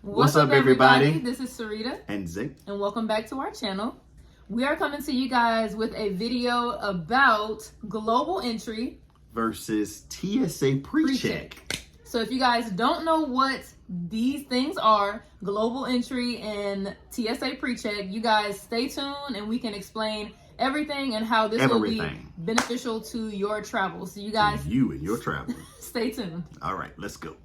What's up, everybody? This is Sarita. And Zink. And welcome back to our channel. We are coming to you guys with a video about global entry versus TSA Pre-check. So if you guys don't know what these things are, global entry and TSA Pre-check, you guys stay tuned and we can explain everything and how this will be beneficial to your travel. So you guys... You and your travel. Stay tuned. All right, let's go.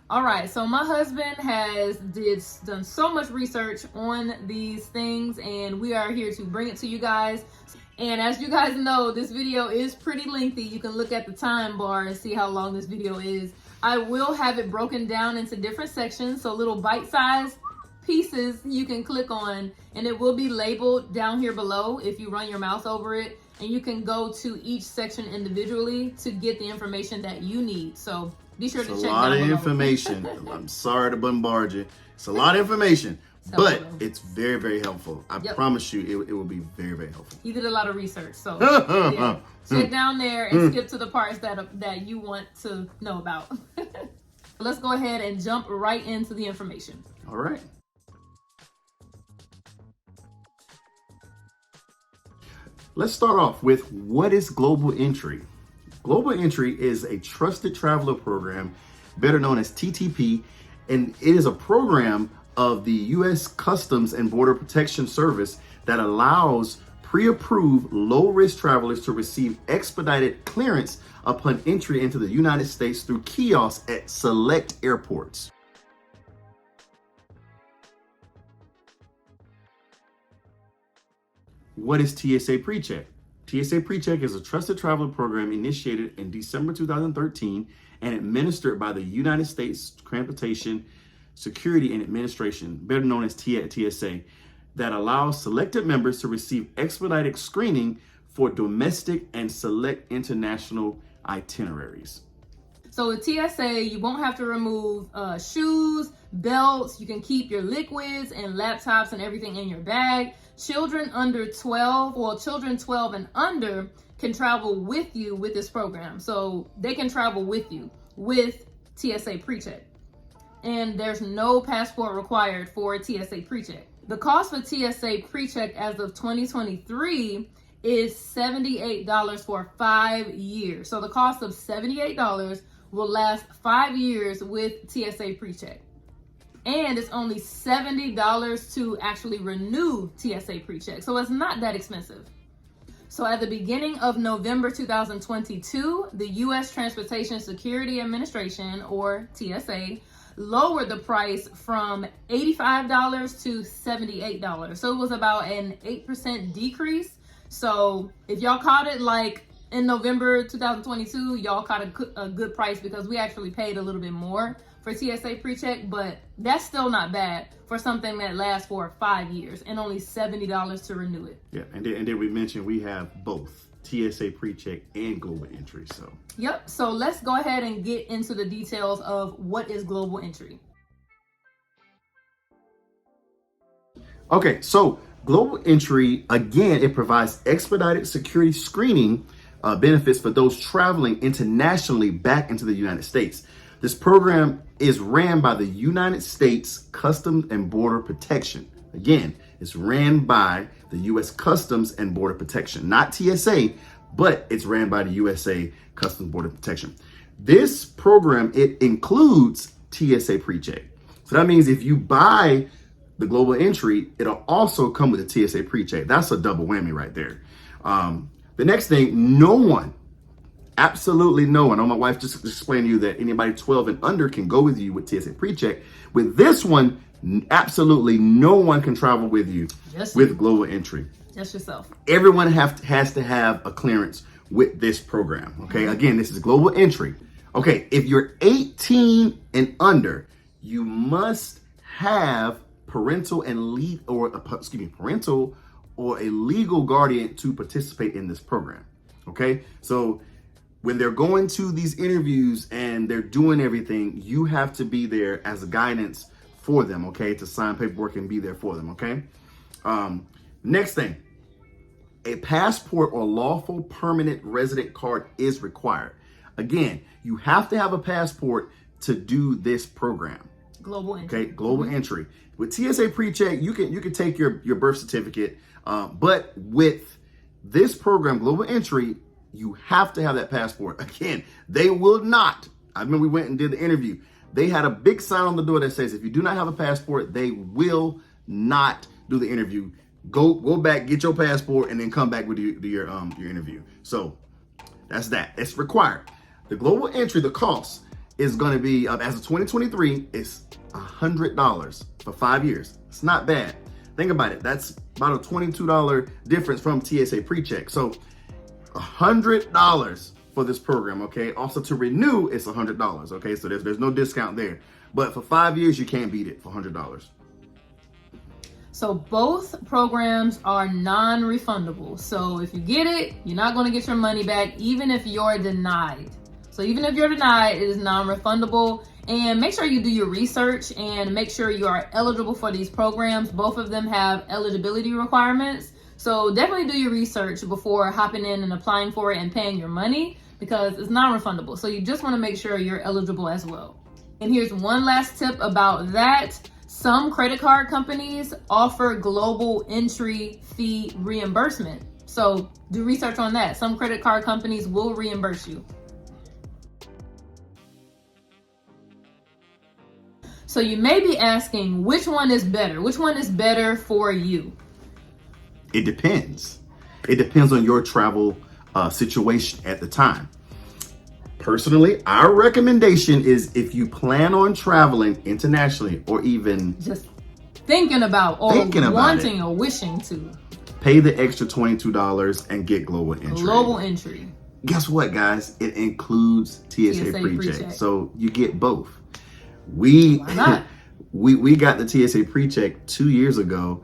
All right, so my husband has done so much research on these things, and we are here to bring it to you guys. And as you guys know, this video is pretty lengthy. You can look at the time bar and see how long this video is. I will have it broken down into different sections, so little bite-sized pieces you can click on, and it will be labeled down here below if you run your mouse over it, and you can go to each section individually to get the information that you need. So be sure to check down below. It's a lot of information. I'm sorry to bombard you. It's a lot of information, but it's very, very helpful. I promise you it will be very, very helpful. He did a lot of research, so yeah. Check down there and skip to the parts that you want to know about. Let's go ahead and jump right into the information. All right. Let's start off with what is global entry. Global Entry is a trusted traveler program, better known as TTP, and it is a program of the U.S. Customs and Border Protection Service that allows pre-approved low-risk travelers to receive expedited clearance upon entry into the United States through kiosks at select airports. What is TSA Pre-check? TSA Pre-check is a trusted traveler program initiated in December 2013 and administered by the United States Transportation Security and Administration, better known as TSA, that allows selected members to receive expedited screening for domestic and select international itineraries. So with TSA, you won't have to remove shoes, belts. You can keep your liquids and laptops and everything in your bag. Children under 12, well, children 12 and under can travel with you with this program. So they can travel with you with TSA Pre-check. And there's no passport required for TSA Pre-check. The cost for TSA Pre-check as of 2023 is $78 for 5 years. So the cost of $78 will last 5 years with TSA Pre-check. And it's only $70 to actually renew TSA Pre-check. So it's not that expensive. So at the beginning of November 2022, the U.S. Transportation Security Administration, or TSA, lowered the price from $85 to $78. So it was about an 8% decrease. So if y'all caught it like in November 2022, y'all caught a good price because we actually paid a little bit more for TSA Pre-check, but that's still not bad for something that lasts for 5 years and only $70 to renew it. Yeah, and then we mentioned we have both TSA Pre-check and global entry. So yep. So let's go ahead and get into the details of what is global entry. Okay, so global entry, again, it provides expedited security screening benefits for those traveling internationally back into the United States. This program is ran by the United States Customs and Border Protection. Again, it's ran by the U.S. Customs and Border Protection, not TSA, but it's ran by the USA Customs and Border Protection. This program, it includes TSA Pre-check. So that means if you buy the global entry, it'll also come with the TSA Pre-check. That's a double whammy right there. The next thing, no one, absolutely no one. My wife just explained to you that anybody 12 and under can go with you with TSA Pre-check. With this one, absolutely no one can travel with you with global entry. Just yourself. Everyone has to have a clearance with this program. Okay. Again, this is global entry. Okay. If you're 18 and under, you must have parental or a legal guardian to participate in this program. Okay. So when they're going to these interviews and they're doing everything, you have to be there as a guidance for them, okay, to sign paperwork and be there for them, okay? Next thing, a passport or lawful permanent resident card is required. Again, you have to have a passport to do this program. Global entry. Okay, global entry. With TSA Pre-check, you can take your birth certificate, but with this program, global entry, you have to have that passport. Again, they will not. I remember we went and did the interview. They had a big sign on the door that says if you do not have a passport, they will not do the interview. Go back, get your passport, and then come back with your interview. So that's that. It's required. The global entry, the cost is going to be as of 2023 is $100 for 5 years. It's not bad. Think about it. That's about a $22 difference from TSA Pre-check. So $100 for this program. Okay. Also to renew, it's $100. Okay. So there's no discount there. But for 5 years, you can't beat it for $100. So both programs are non-refundable. So if you get it, you're not going to get your money back, even if you're denied. So even if you're denied, it is non-refundable. And make sure you do your research and make sure you are eligible for these programs. Both of them have eligibility requirements. So definitely do your research before hopping in and applying for it and paying your money, because it's non-refundable. So you just want to make sure you're eligible as well. And here's one last tip about that. Some credit card companies offer global entry fee reimbursement. So do research on that. Some credit card companies will reimburse you. So you may be asking, which one is better? Which one is better for you? It depends. It depends on your travel situation at the time. Personally, our recommendation is if you plan on traveling internationally or even just thinking about wanting or wishing to, pay the extra $22 and get global entry. Global entry. Guess what, guys? It includes TSA Pre-check. Pre-check. So you get both. Why not? we got the TSA Pre-check 2 years ago,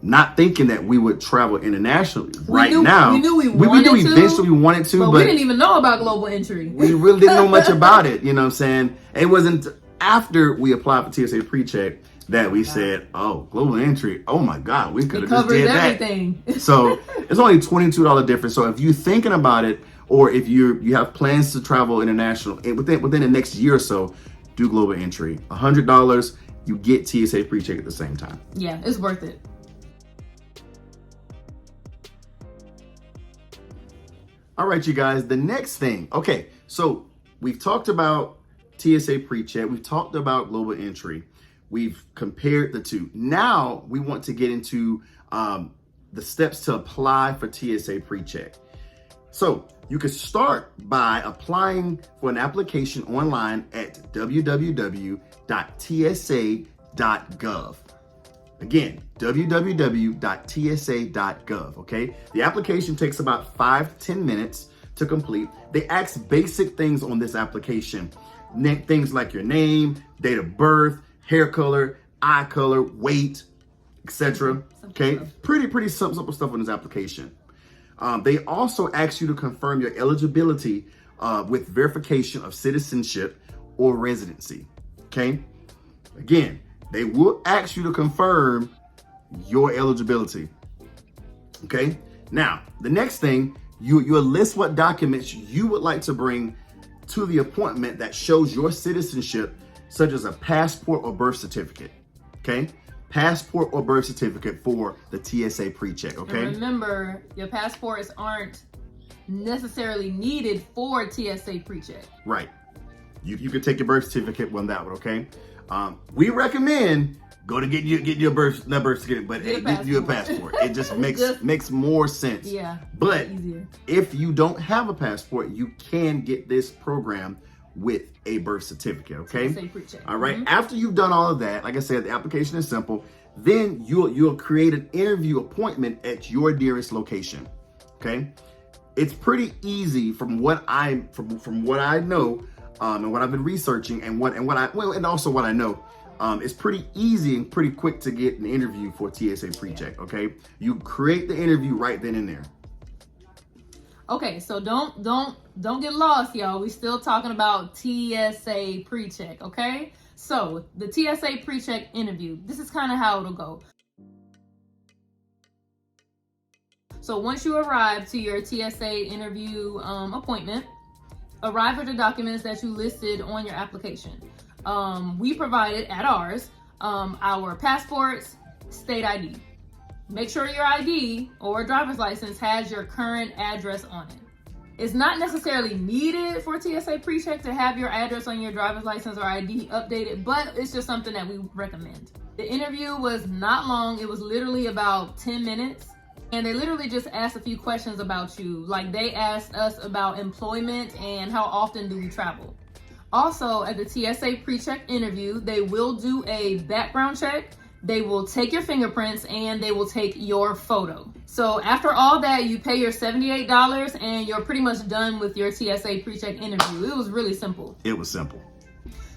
not thinking that we would travel internationally. We knew eventually we wanted to, but we didn't even know about global entry. We really didn't know much about it. You know what I'm saying? It wasn't after we applied for TSA Pre-check that we said, oh, global entry. Oh my God, we could have just did everything. That. So it's only $22 difference. So if you're thinking about it, or if you have plans to travel international within the next year or so, do global entry. $100, you get TSA Pre-check at the same time. Yeah, it's worth it. All right, you guys, the next thing. Okay, so we've talked about TSA Pre-check. We've talked about global entry. We've compared the two. Now we want to get into the steps to apply for TSA Pre-check. So you can start by applying for an application online at www.tsa.gov. Again, www.tsa.gov, okay? The application takes about 5 to 10 minutes to complete. They ask basic things on this application. Things like your name, date of birth, hair color, eye color, weight, etc. Okay? Pretty simple stuff on this application. They also ask you to confirm your eligibility with verification of citizenship or residency, okay? Again, they will ask you to confirm your eligibility, okay? Now, the next thing, you'll list what documents you would like to bring to the appointment that shows your citizenship, such as a passport or birth certificate, okay? Passport or birth certificate for the TSA Pre-check, okay? And remember, your passports aren't necessarily needed for TSA Pre-check. Right. You can take your birth certificate on that one, okay? We recommend go to get your birth certificate, but it gives you a passport. It just makes more sense. Yeah. But easier. If you don't have a passport, you can get this program with a birth certificate, okay? TSA Pre-check. All right. After you've done all of that, like I said, the application is simple. Then you'll create an interview appointment at your nearest location. Okay. It's pretty easy from what I know, and what I've been researching, and also what I know. It's pretty easy and pretty quick to get an interview for TSA Pre-check. Okay. You create the interview right then and there. Okay, so don't get lost, y'all. We still talking about TSA Pre-check, okay? So the TSA Pre-check interview, this is kind of how it'll go. So once you arrive to your TSA interview appointment, arrive with the documents that you listed on your application. We provided at ours our passports, state ID. Make sure your ID or driver's license has your current address on it. It's not necessarily needed for TSA Pre-check to have your address on your driver's license or ID updated, but it's just something that we recommend. The interview was not long. It was literally about 10 minutes. And they literally just asked a few questions about you. Like they asked us about employment and how often do we travel. Also, at the TSA Pre-check interview, they will do a background check. They will take your fingerprints and they will take your photo. So after all that, you pay your $78 and you're pretty much done with your TSA Pre-check interview. It was really simple. It was simple.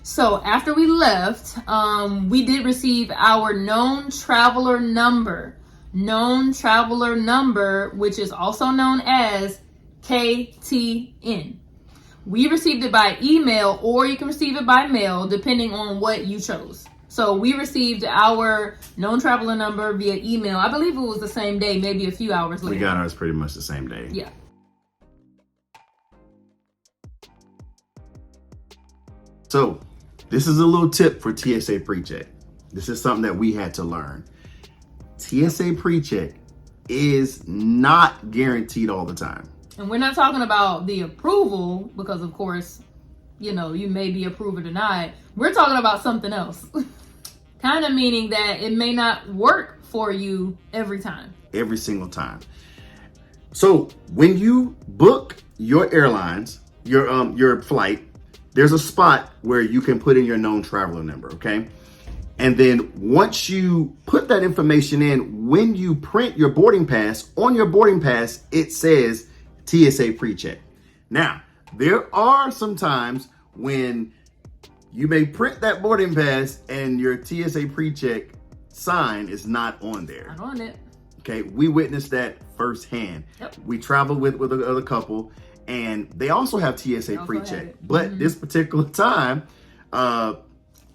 So after we left, we did receive our known traveler number, which is also known as KTN. We received it by email, or you can receive it by mail, depending on what you chose. So we received our known traveler number via email. I believe it was the same day, maybe a few hours later. We got ours pretty much the same day. Yeah. So this is a little tip for TSA Pre-check. This is something that we had to learn. TSA Pre-check is not guaranteed all the time. And we're not talking about the approval, because of course, you may be approved or denied. We're talking about something else. Kind of meaning that it may not work for you every time. Every single time. So when you book your airlines, your flight, there's a spot where you can put in your known traveler number, okay? And then once you put that information in, when you print your boarding pass, on your boarding pass, it says TSA Pre-check. Now, there are some times when you may print that boarding pass and your TSA Pre-check sign is not on there. Not on it. Okay, we witnessed that firsthand. Yep. We traveled with another couple, and they also have TSA Pre-check. But this particular time,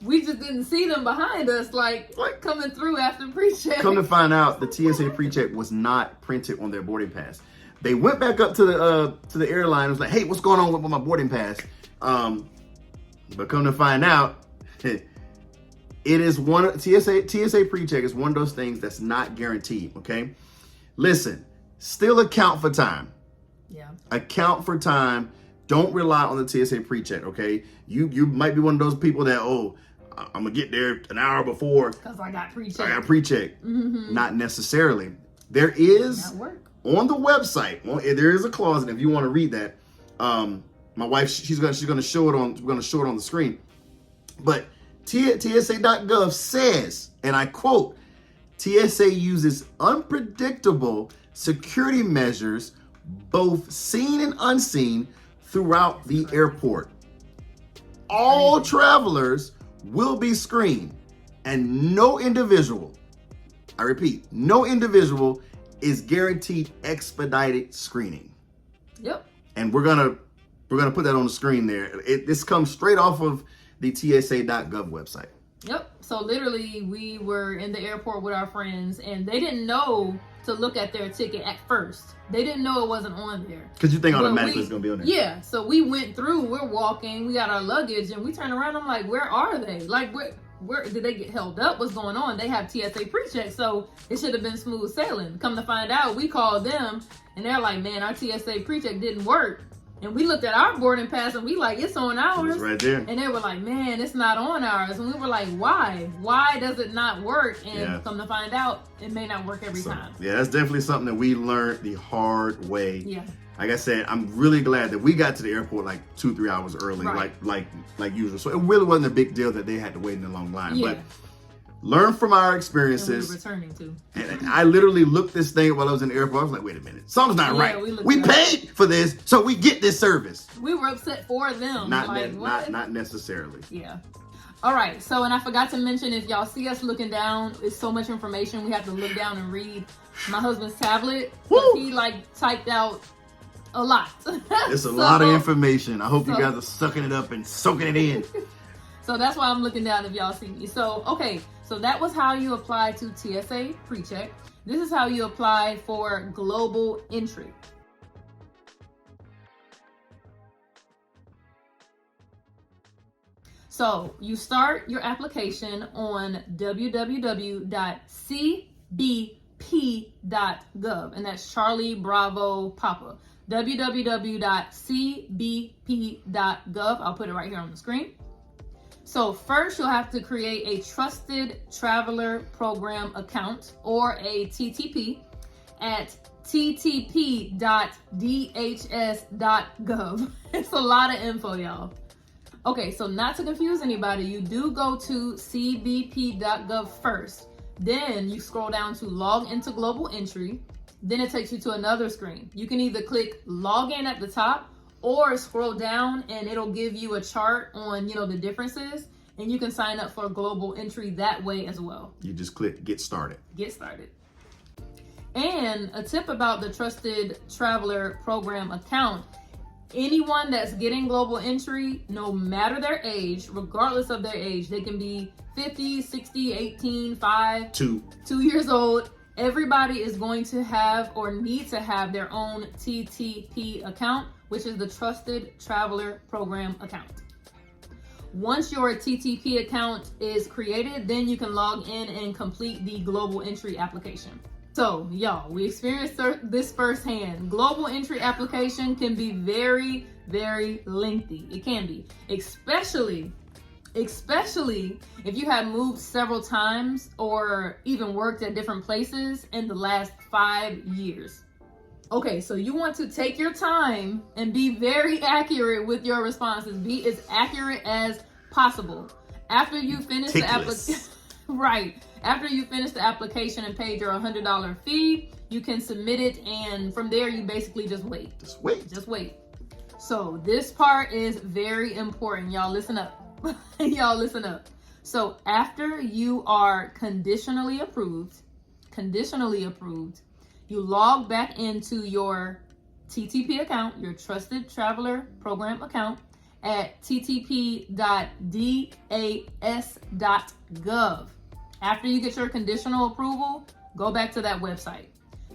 we just didn't see them behind us, like coming through after pre-check. Come to find out, the TSA Pre-check was not printed on their boarding pass. They went back up to the airline and was like, "Hey, what's going on with my boarding pass?" But come to find out, it is TSA Pre-check is one of those things that's not guaranteed. Okay, listen, still account for time. Yeah. Account for time. Don't rely on the TSA Pre-check. Okay, you might be one of those people that I'm gonna get there an hour before because I got pre-check. Mm-hmm. Not necessarily. There is on the website. There is a clause, and if you want to read that, my wife she's gonna show it on. We're gonna show it on the screen. But TSA.gov says, and I quote, TSA uses unpredictable security measures, both seen and unseen, throughout the airport. All travelers will be screened, and no individual, I repeat, no individual is guaranteed expedited screening. Yep. And we're gonna put that on the screen there. This comes straight off of the TSA.gov website. Yep. So literally, we were in the airport with our friends, and they didn't know to look at their ticket at first. They didn't know it wasn't on there. Because you think automatically it's going to be on there. Yeah. So we went through, we're walking, we got our luggage, and we turned around. I'm like, where are they? Like, where did they get held up? What's going on? They have TSA Pre-check, so it should have been smooth sailing. Come to find out, we called them, and they're like, man, our TSA Pre-check didn't work. And we looked at our boarding pass, and we like, it's on ours. It's right there. And they were like, man, it's not on ours. And we were like, why? Why does it not work? And come to find out, it may not work every time. Yeah, that's definitely something that we learned the hard way. Yeah. Like I said, I'm really glad that we got to the airport like 2-3 hours early, like usual. So it really wasn't a big deal that they had to wait in a long line. Yeah. But learn from our experiences. And we were returning to. And I literally looked this thing while I was in the airport. I was like, wait a minute, something's not right. We paid for this, so we get this service. We were upset for them. Not necessarily. Yeah. All right. So, and I forgot to mention, if y'all see us looking down, it's so much information. We have to look down and read my husband's tablet. He typed out a lot. It's a lot of information. I hope you guys are sucking it up and soaking it in. So that's why I'm looking down if y'all see me. So, okay. So that was how you apply to TSA Pre-check. This is how you apply for global entry. So you start your application on www.cbp.gov, and that's Charlie Bravo Papa. www.cbp.gov. I'll put it right here on the screen. So first you'll have to create a Trusted Traveler Program account, or a TTP, at ttp.dhs.gov. It's a lot of info, y'all. Okay, so not to confuse anybody, you do go to cbp.gov first. Then you scroll down to log into global entry. Then it takes you to another screen. You can either click login at the top or scroll down and it'll give you a chart on, the differences, and you can sign up for global entry that way as well. You just click get started. Get started. And a tip about the Trusted Traveler Program account: anyone that's getting global entry, no matter their age, regardless of their age, they can be 50, 60, 18, 5, 2 years old. Everybody is going to have or need to have their own TTP account, which is the Trusted Traveler Program account. Once your TTP account is created, then you can log in and complete the global entry application. So, y'all, we experienced this firsthand. Global entry application can be very, very lengthy. It can be, especially if you have moved several times or even worked at different places in the last 5 years. Okay, so you want to take your time and be very accurate with your responses. Be as accurate as possible. After you finish the application, right? After you finish the application and paid your $100 fee, you can submit it, and from there you basically just wait. Just wait. So this part is very important. Y'all listen up. Y'all listen up. So after you are conditionally approved, you log back into your TTP account, your Trusted Traveler Program account, at ttp.das.gov. After you get your conditional approval, go back to that website.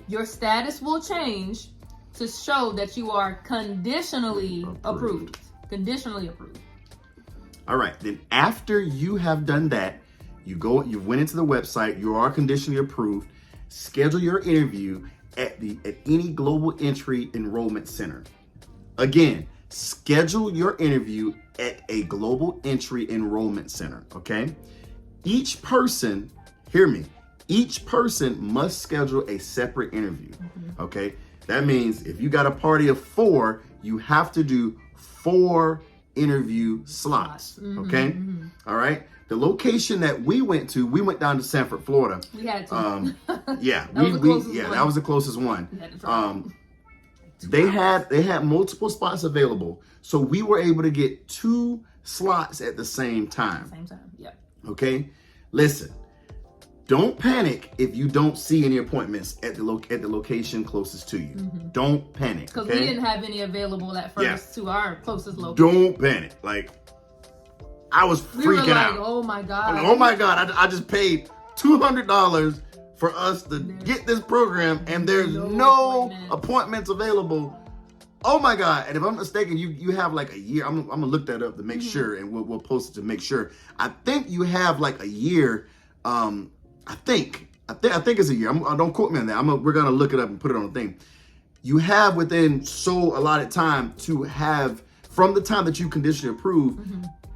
Your status will change to show that you are conditionally approved. Conditionally approved. All right, then after you have done that, you went into the website, you are conditionally approved. Schedule your interview at any global entry enrollment center. Again, schedule your interview at a global entry enrollment center, okay? Each person, hear me, each person must schedule a separate interview, okay? That means if you got a party of 4, you have to do 4 interview slots, okay? All right? The location that we went down to Sanford, Florida. We had to. That was the closest one. They had multiple spots available, so we were able to get 2 slots at the same time. Yep. Okay, listen. Don't panic if you don't see any appointments at the location closest to you. Don't panic. Because we didn't have any available at first to our closest location. Don't panic. Like, I was freaking out. Oh my God. Oh my God. I just paid $200 for us to get this program, and there's no appointments available. Oh my God. And if I'm mistaken, you have like a year. I'm gonna look that up to make sure, and we'll post it to make sure. I think you have like a year. I think it's a year. Don't quote me on that. We're gonna look it up and put it on the thing. You have within so allotted time to have, from the time that you conditionally approve,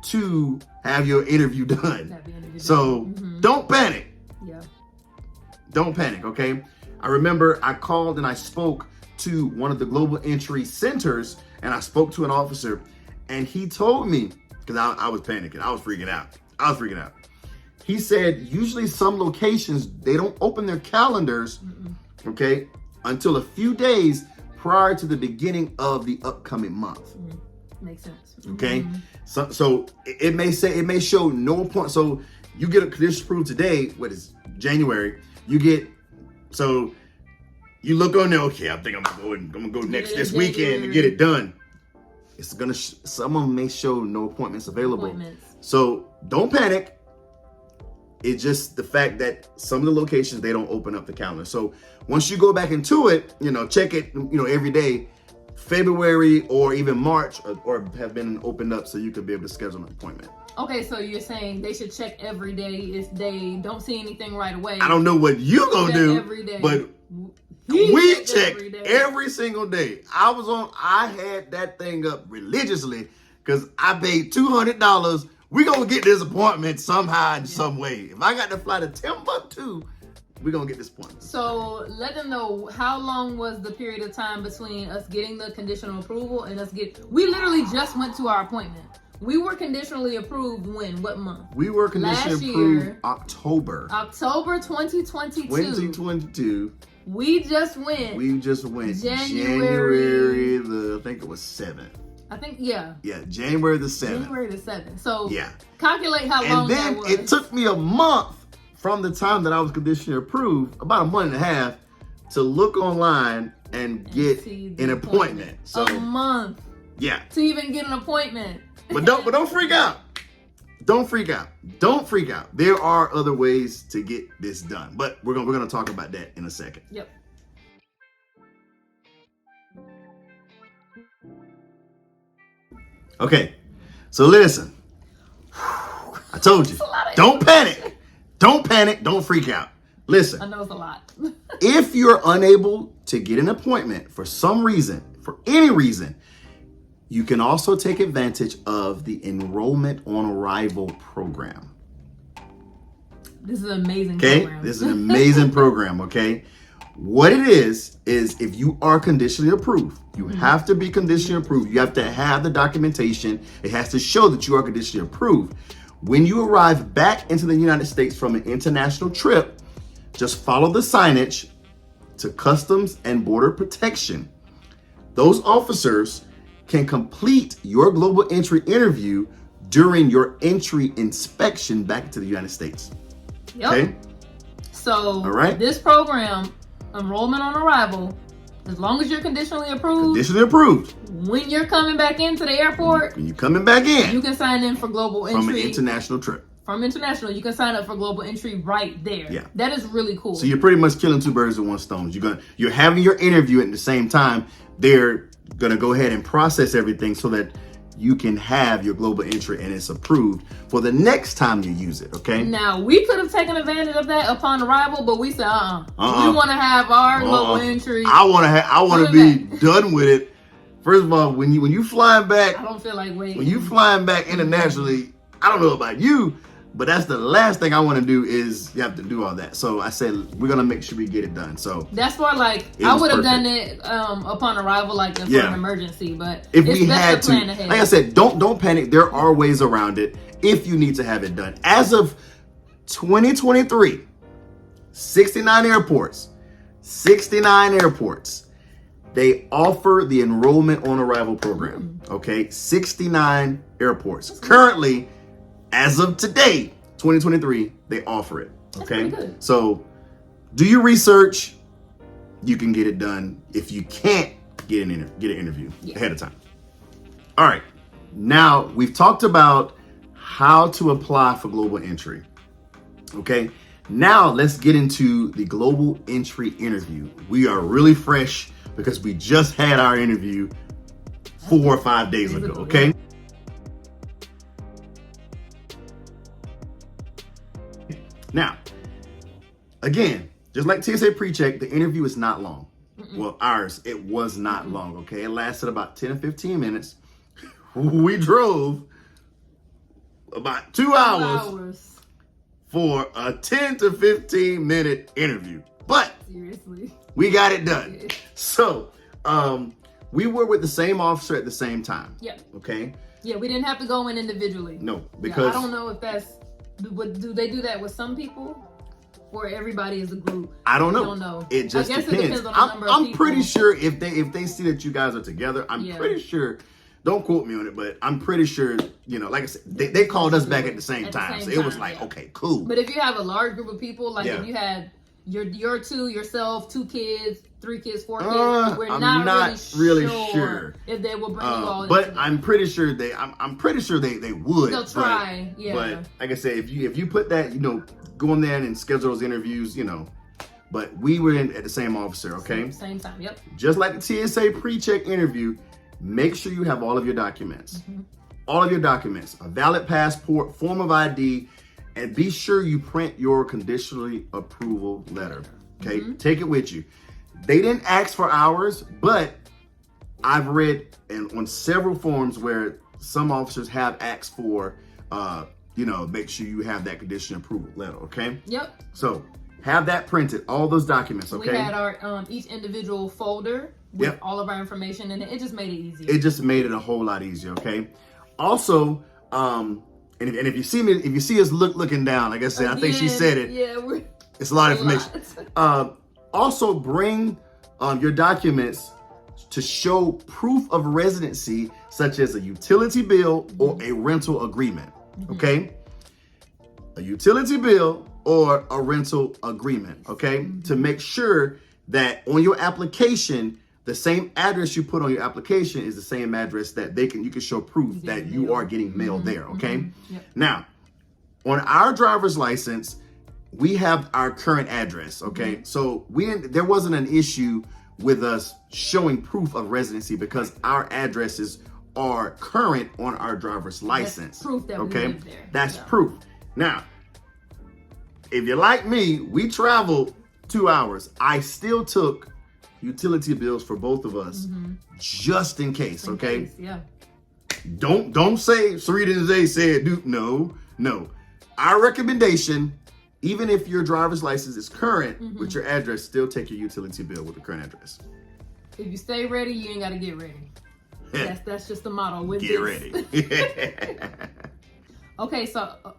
to have your interview done. So don't panic. Yeah. Don't panic, okay? I remember I called and I spoke to one of the global entry centers, and I spoke to an officer, and he told me, because I was panicking, I was freaking out. He said usually some locations, they don't open their calendars, okay, until a few days prior to the beginning of the upcoming month. Makes sense. Okay, so it may show no appointment. So you get a condition approved today. What is January? You look on there. Okay, I think I'm gonna go this weekend and get it done. It's gonna some of them may show no appointments available. So don't panic. It's just the fact that some of the locations, they don't open up the calendar. So once you go back into it, check it, every day, February or even March or have been opened up so you could be able to schedule an appointment. Okay, so you're saying they should check every day if they don't see anything right away. I don't know what you gonna do, every day. but we check every single day. I had that thing up religiously because I paid $200. We gonna get this appointment somehow in some way. If I got to fly to Timbuktu, we gonna get this appointment. So let them know, how long was the period of time between us getting the conditional approval and we literally just went to our appointment. We were conditionally approved when? What month? We were conditionally approved October 2022. 2022. We just went January I think it was 7th. I think, yeah. Yeah, January the 7th. January the 7th. So yeah, calculate how long that was. And then it took me a month from the time that I was conditionally approved, about a month and a half, to look online and get an appointment. So a month. Yeah. To even get an appointment. But don't freak out. Don't freak out. Don't freak out. There are other ways to get this done, but we're gonna talk about that in a second. Yep. Okay, so listen. I told you, don't panic. Don't panic. Don't freak out. Listen. I know it's a lot. If you're unable to get an appointment for some reason, for any reason, you can also take advantage of the Enrollment on Arrival program. This is an amazing program. This is an amazing program, okay? What it is if you are conditionally approved, you have to be conditionally approved. You have to have the documentation. It has to show that you are conditionally approved. When you arrive back into the United States from an international trip, just follow the signage to Customs and Border Protection. Those officers can complete your global entry interview during your entry inspection back to the United States. Yep. Okay? So all right. This program, Enrollment on Arrival, as long as you're conditionally approved, when you're coming back into the airport, when you're coming back in, you can sign in for global entry. From an international trip. From international, you can sign up for global entry right there. Yeah. That is really cool. So you're pretty much killing two birds with one stone. You're having your interview at the same time. They're gonna go ahead and process everything so that you can have your global entry and it's approved for the next time you use it, okay? Now, we could have taken advantage of that upon arrival, but we said, we want to have our global entry. I want to be done with it. First of all, when you flying back, I don't feel like waiting. When you flying back internationally, I don't know about you, but that's the last thing I want to do is you have to do all that. So I said, we're going to make sure we get it done. So that's why, I would have done it upon arrival, for an emergency. But if we had to, like I said, don't panic. There are ways around it if you need to have it done. As of 2023, 69 airports, they offer the Enrollment on Arrival program. Okay, 69 airports. Currently, as of today, 2023, they offer it. Okay, so do your research. You can get it done. If you can't get an interview ahead of time. All right, now we've talked about how to apply for global entry. Okay, now let's get into the global entry interview. We are really fresh because we just had our interview 4 or 5 days ago. Okay. Now, again, just like TSA Pre-check, the interview is not long. Well, ours, it was not long, okay? It lasted about 10 or 15 minutes. We drove about 2 hours for a 10 to 15 minute interview. But seriously, we got it done. So, we were with the same officer at the same time. Yep. Okay? Yeah, we didn't have to go in individually. No, because I don't know if do they do that with some people, or everybody is a group? I don't know. I don't know. It just depends. It depends on the number of people. I'm pretty sure if they see that you guys are together, I'm pretty sure. Don't quote me on it, but I'm pretty sure, like I said, they called us back at the same time. So it was like, okay, cool. But if you have a large group of people, if you had your two, yourself, 2 kids, 3 kids, 4 kids, we're not really sure if they will bring you all. But I'm pretty sure I'm pretty sure they would. They'll try, But like I said, if you put that, go in there and schedule those interviews, you know. But we were in at the same officer, okay? Same time, yep. Just like the TSA pre-check interview, make sure you have all of your documents. All of your documents, a valid passport, form of ID, and be sure you print your conditionally approval letter, okay? Take it with you. They didn't ask for ours, but I've read on several forms where some officers have asked for, you know, make sure you have that conditional approval letter, okay? Yep. So have that printed, all those documents, okay? We had our each individual folder with all of our information in it. It just made it easier. It just made it a whole lot easier, okay? Also, and if you see me, if you see us looking down, like I said, I think she said it. Yeah, it's a lot of information. Also, bring your documents to show proof of residency, such as a utility bill or a rental agreement. Okay, a utility bill or a rental agreement. Okay, to make sure that on your application, the same address you put on your application is the same address that you can show proof that you are getting mail there. Okay. Now, on our driver's license, we have our current address. Okay. So there wasn't an issue with us showing proof of residency because our addresses are current on our driver's license. That's proof that we live there. That's proof. Now, if you're like me, we traveled 2 hours. I still took utility bills for both of us, just in case. Okay. Yeah. Don't say Sarita and Zay said no. Our recommendation, even if your driver's license is current with your address, still take your utility bill with the current address. If you stay ready, you ain't got to get ready. That's just the motto with Get this. ready. Okay, so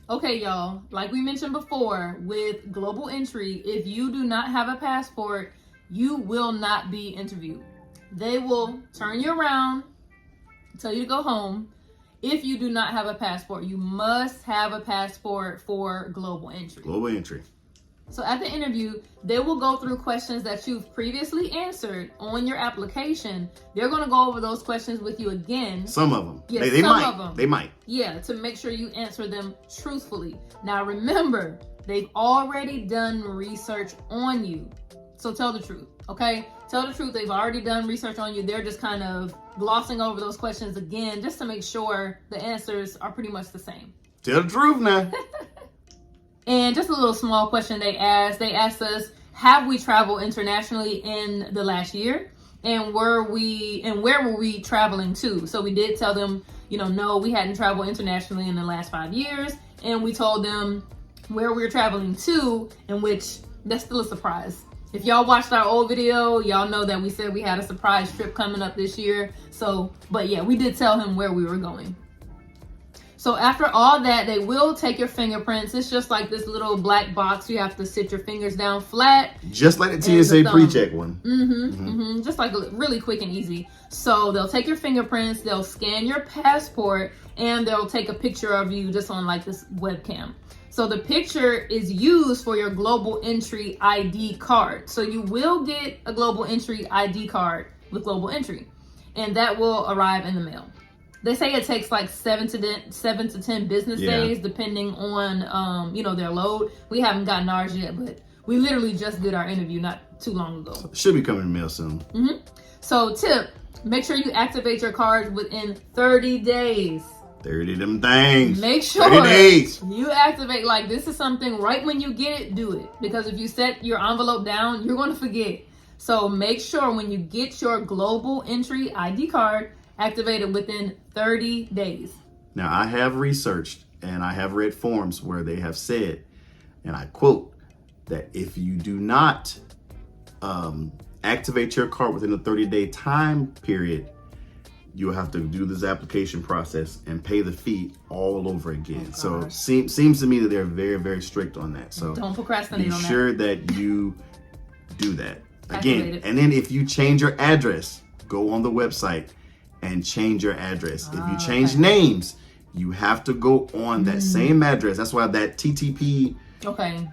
okay, y'all. Like we mentioned before, with global entry, if you do not have a passport, you will not be interviewed. They will turn you around, tell you to go home. If you do not have a passport, you must have a passport for global entry. Global entry. So at the interview, they will go through questions that you've previously answered on your application. They're going to go over those questions with you again. Some of them. Yes, they some might. of them. They might. Yeah, to make sure you answer them truthfully. Now remember, they've already done research on you. So tell the truth, okay? Tell the truth. They've already done research on you. They're just kind of glossing over those questions again just to make sure the answers are pretty much the same. Tell the truth now. And just a little small question they asked us, have we traveled internationally in the last year? And where were we traveling to? So we did tell them, no, we hadn't traveled internationally in the last 5 years. And we told them where we were traveling to, in which that's still a surprise. If y'all watched our old video, y'all know that we said we had a surprise trip coming up this year. So, but yeah, we did tell him where we were going. So after all that, they will take your fingerprints. It's just like this little black box. You have to sit your fingers down flat. Just like the TSA pre-check one. Just like really quick and easy. So they'll take your fingerprints, they'll scan your passport, and they'll take a picture of you just on like this webcam. So the picture is used for your global entry ID card. So you will get a global entry ID card with global entry, and that will arrive in the mail. They say it takes like 7 to 10 business days, depending on their load. We haven't gotten ours yet, but we literally just did our interview not too long ago. Should be coming in the mail soon. So tip, make sure you activate your cards within 30 days. 30 of them things. Make sure 30 days. You activate, like this is something right when you get it, do it. Because if you set your envelope down, you're going to forget. So make sure when you get your global entry ID card, activate it within 30 days. Now, I have researched and I have read forums where they have said, and I quote, that if you do not activate your card within a 30-day time period, you'll have to do this application process and pay the fee all over again. So seems to me that they're very, very strict on that. So don't procrastinate on that. Be sure that you do that. Activate Again, it. and then if you change your address, go on the website and change your address. If you change names, you have to go on that same address. That's why that TTP,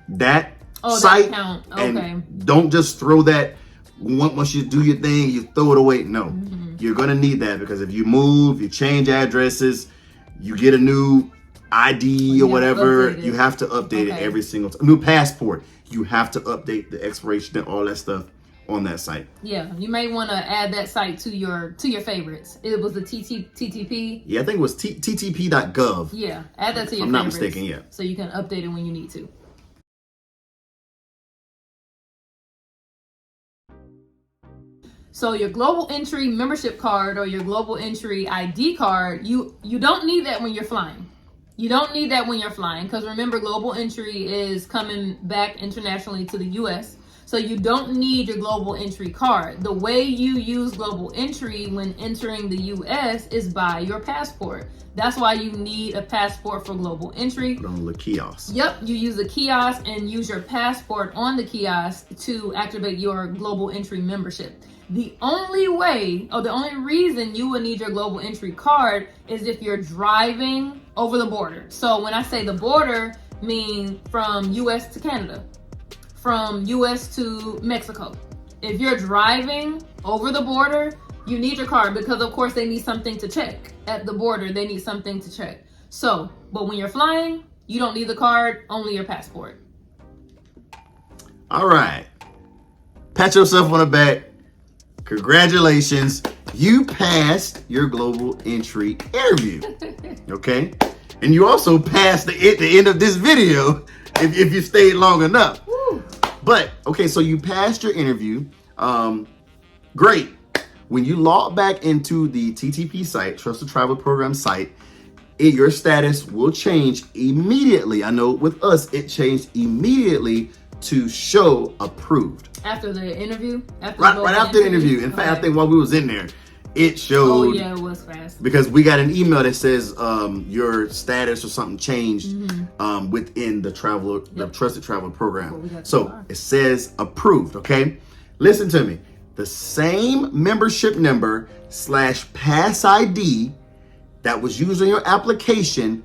that site, that account. And don't just throw that, once you do your thing, you throw it away. No, you're gonna need that because if you move, you change addresses, you get a new ID or whatever, you have to update it Okay. every single time. New passport, you have to update the expiration and all that stuff on that site. Yeah, you may want to add that site to your favorites. It was the TTP. Yeah, I think it was ttp.gov. Yeah, add that to your I'm not favorites. mistaken, yeah. So you can update it when you need to. So your global entry membership card or your global entry ID card, you don't need that when you're flying. You don't need that when you're flying because remember, global entry is coming back internationally to the US. So you don't need your global entry card. The way you use global entry when entering the US is by your passport. That's why you need a passport for global entry. Put on the kiosk. Yep, you use the kiosk and use your passport on the kiosk to activate your global entry membership. The only way, or the only reason you would need your global entry card is if you're driving over the border. So when I say the border, mean from US to Canada, from US to Mexico. If you're driving over the border, you need your card because of course they need something to check at the border. They need something to check. So, but when you're flying, you don't need the card, only your passport. All right. Pat yourself on the back. Congratulations. You passed your global entry interview. Okay? And you also passed the end of this video if you stayed long enough. Woo. But, okay, so you passed your interview. Great. When you log back into the TTP site, Trusted Travel Program site, your status will change immediately. I know with us, it changed immediately to show approved. After the interview? Right after the interview. In fact, I think while we was in there, it showed. Oh yeah, it was fast. Because we got an email that says your status or something changed within the Trusted Travel Program. So it says approved, okay? Listen to me. The same membership number / pass ID that was used on your application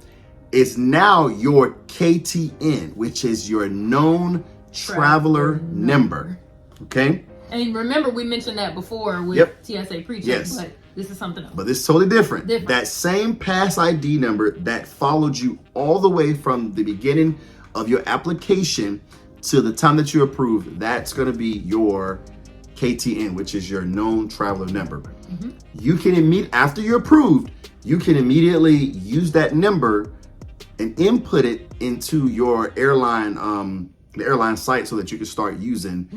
is now your KTN, which is your known traveler number. Okay? And remember, we mentioned that before with TSA Pre-check, but this is something else. But this is totally different. That same pass ID number that followed you all the way from the beginning of your application to the time that you approve, that's going to be your KTN, which is your known traveler number. You can after you're approved, you can immediately use that number and input it into your airline, the airline site, so that you can start using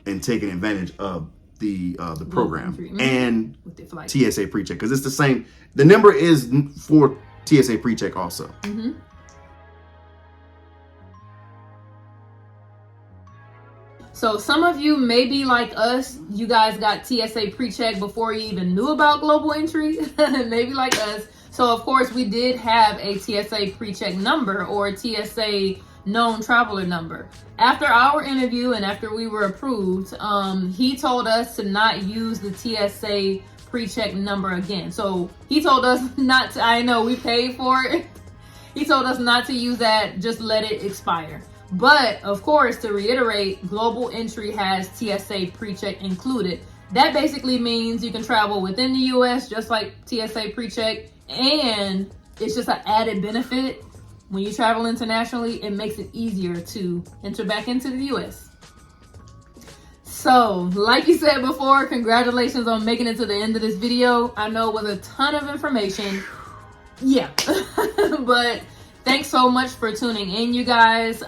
and taking advantage of the program and TSA Pre-check, because it's the same. The number is for TSA Pre-check also. So some of you may be like us. You guys got TSA Pre-check before you even knew about global entry. Maybe like us. So of course we did have a TSA Pre-check number or a TSA known traveler number. After our interview and after we were approved, he told us to not use the TSA Pre-check number again. So he told us not to, I know we paid for it. He told us not to use that, just let it expire. But of course, to reiterate, global entry has TSA Pre-check included. That basically means you can travel within the US just like TSA Pre-check, and it's just an added benefit. When you travel internationally, it makes it easier to enter back into the US. So, like you said before, congratulations on making it to the end of this video. I know it was a ton of information. Yeah, but thanks so much for tuning in, you guys.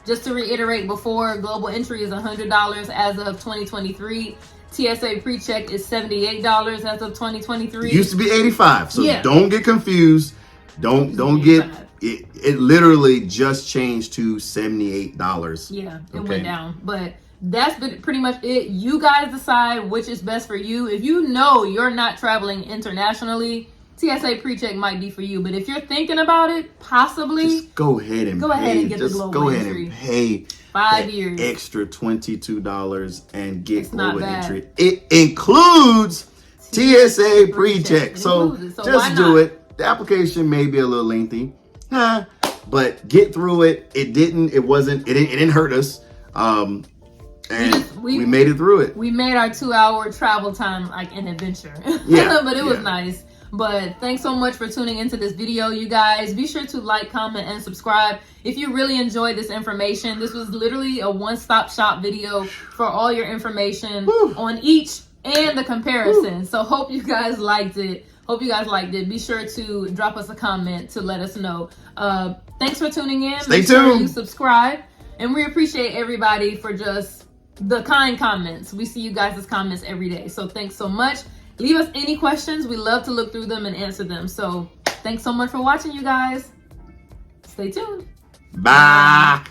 Just to reiterate before, global entry is $100 as of 2023. TSA Pre-check is $78 as of 2023. It used to be $85, so don't get confused. Don't get it. It literally just changed to $78. Yeah, it went down, but that's pretty much it. You guys decide which is best for you. If you know you're not traveling internationally, TSA Pre-check might be for you. But if you're thinking about it, possibly just go ahead and get the global entry. And pay 5 years extra $22 and get global entry. It includes TSA Pre-check. So just do it. The application may be a little lengthy, but get through it. It didn't hurt us. And we made it through it. We made our 2-hour travel time like an adventure. Yeah, but it was nice. But thanks so much for tuning into this video, you guys. Be sure to like, comment, and subscribe if you really enjoyed this information. This was literally a one-stop shop video for all your information on each and the comparison. So hope you guys liked it. Be sure to drop us a comment to let us know. Thanks for tuning in. Stay Make sure tuned. you subscribe. And we appreciate everybody for just the kind comments. We see you guys' comments every day. So thanks so much. Leave us any questions. We love to look through them and answer them. So thanks so much for watching, you guys. Stay tuned. Bye.